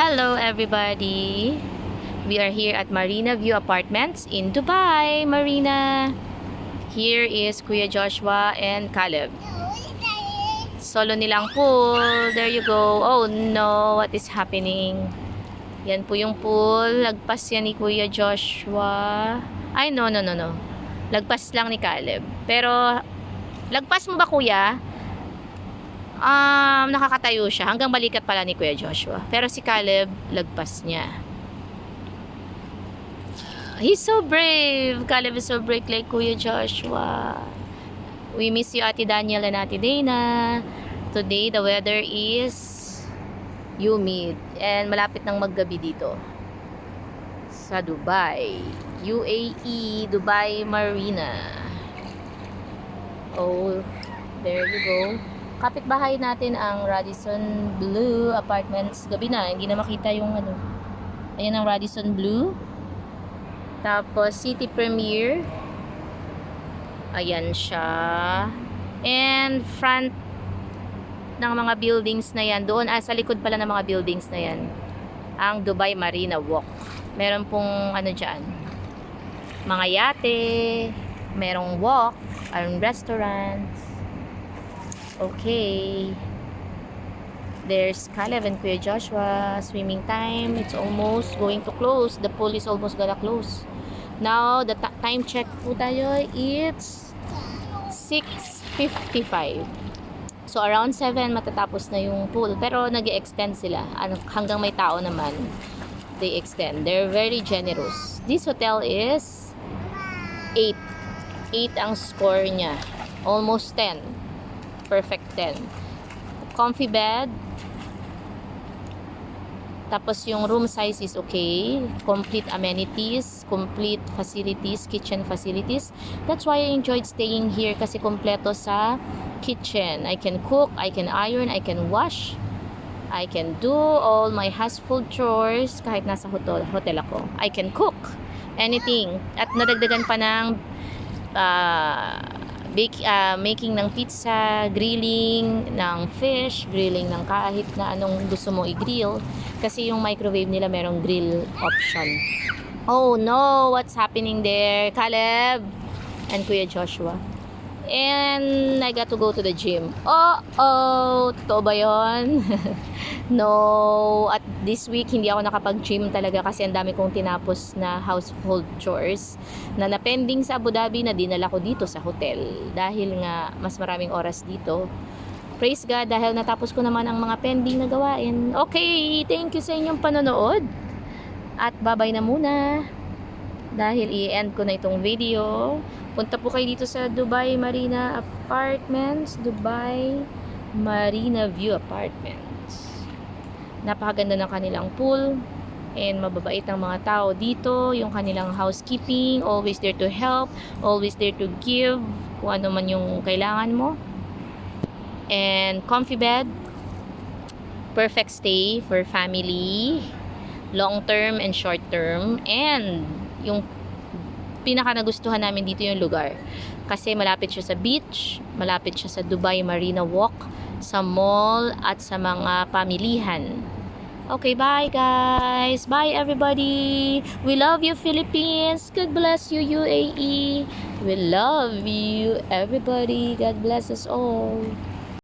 Hello everybody! We are here at Marina View Apartments in Dubai, Marina. Here is Kuya Joshua and Caleb. Solo nilang pool. There you go. Oh no, what is happening? Yan po yung pool. Lagpas yan ni Kuya Joshua. Ay, no. Lagpas lang ni Caleb. Pero, lagpas mo ba kuya? Nakakatayo siya. Hanggang balikat pala ni Kuya Joshua. Pero si Caleb, lagpas niya. He's so brave. Caleb is so brave like Kuya Joshua. We miss you, Ate Daniel and Ate Dana. Today, the weather is humid. And malapit nang maggabi dito. Sa Dubai. UAE, Dubai Marina. Oh, there you go. Kapitbahay natin ang Radisson Blu Apartments. Gabi na, hindi na makita yung ano. Ayan ang Radisson Blu. Tapos City Premier. Ayan siya. And front ng mga buildings na yan. Doon, sa likod pala ng mga buildings na yan. Ang Dubai Marina Walk. Meron pong ano dyan. Mga yate. Merong walk. Merong restaurants. Okay. There's Caleb and Kuya Joshua. Swimming time. It's almost going to close. The pool is almost gonna close. Now, the time check po tayo. It's 6:55. So, around 7 matatapos na yung pool. Pero, nag-extend sila. Hanggang may tao naman, they extend. They're very generous. This hotel is 8. 8 ang score niya. Almost 10. Perfect 10. Comfy bed. Tapos yung room size is okay. Complete amenities, complete facilities, kitchen facilities. That's why I enjoyed staying here kasi kompleto sa kitchen. I can cook, I can iron, I can wash. I can do all my household chores kahit nasa hotel ako. I can cook anything. At nadagdagan pa ng making ng pizza, grilling ng fish, grilling ng kahit na anong gusto mo i-grill. Kasi yung microwave nila merong grill option. Oh no, what's happening there? Caleb and Kuya Joshua. And I got to go to the gym. Oh, totoo ba yun? No, at this week hindi ako nakapag-gym talaga kasi ang dami kong tinapos na household chores na napending sa Abu Dhabi na dinala ko dito sa hotel dahil nga mas maraming oras dito. Praise God dahil natapos ko naman ang mga pending na gawain. Okay, thank you sa inyong panonood. At babay na muna dahil i-end ko na itong video. Punta po kayo dito sa Dubai Marina Apartments, Dubai Marina View Apartments. Napakaganda ng kanilang pool and mababait ang mga tao dito. Yung kanilang housekeeping, always there to help, always there to give kung ano man yung kailangan mo. And comfy bed, perfect stay for family, long term and short term. And yung pinaka nagustuhan namin dito yung lugar kasi malapit siya sa beach, malapit siya sa Dubai Marina Walk, sa mall at sa mga pamilihan. Okay, bye guys, bye everybody. We love you Philippines. God bless you UAE. We love you everybody. God bless us all.